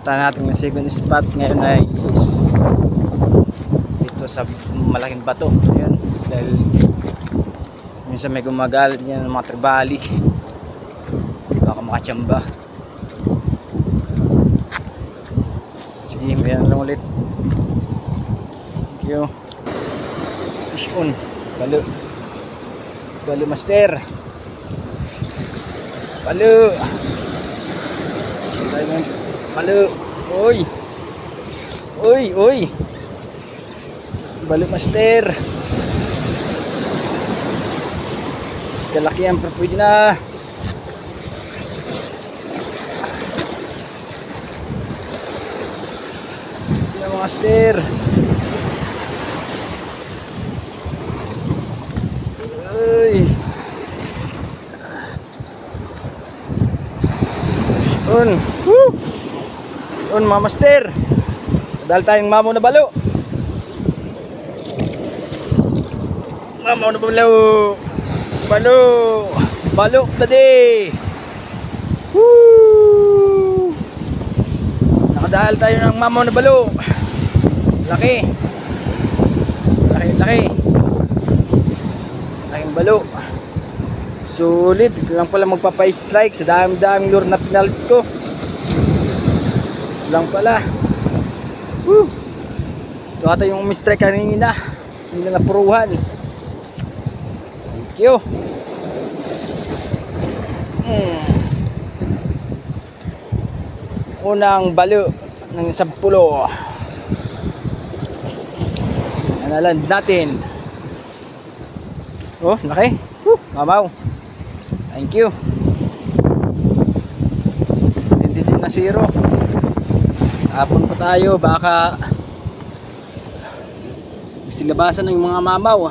Punta natin yung second spot ngayon ay dito sa malaking bato. Ayun, dahil minsan may gumagalit yan ng mga tribali, baka makatsamba. Sige, mayan lang ulit. Thank you. Fish on. Balo. Balo master. Balo. Balo. Uy. Uy, uy. Balo master. Kalakihan pero pwede na. Pwede na master. Uy. On. Woo. On mga master. Dahil tayong mamaw na balo. Mamaw na balo. Balo. Balo tadi. Woo. Nakadahal tayo ng mamaw na balo. Laki. Laki, laki. Laking balo. Sulit. Ito lang pala magpapa-strike sa dami-daming lure na pinalit ko. Ito lang pala. Woo. Ito ata yung umistrike kanina. Hindi na napuruhan. Thank you. Unang balo ng 10. Analand natin. Oh, laki. Mamaw. Thank you. Tindi din na zero. Hapon pa tayo, baka silabasan ng mga mamaw.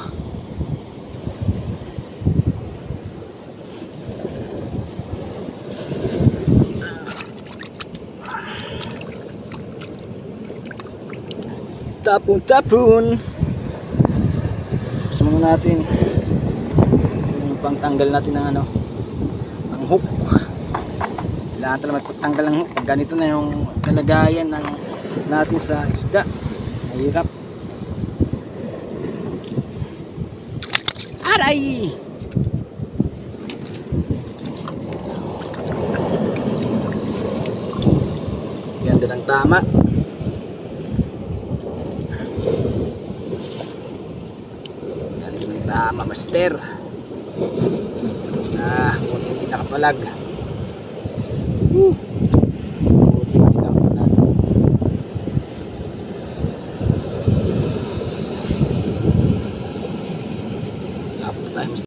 Tapon-tapon. Tapos muna natin yung pangtanggal natin ng ano, ang hook. Kailangan talaga magpagtanggal ng hook. Ganito na yung kalagayan ng natin sa isda. Mahirap. Aray! Ganda ng tama. Tama master. Hindi nakapalag. Tapos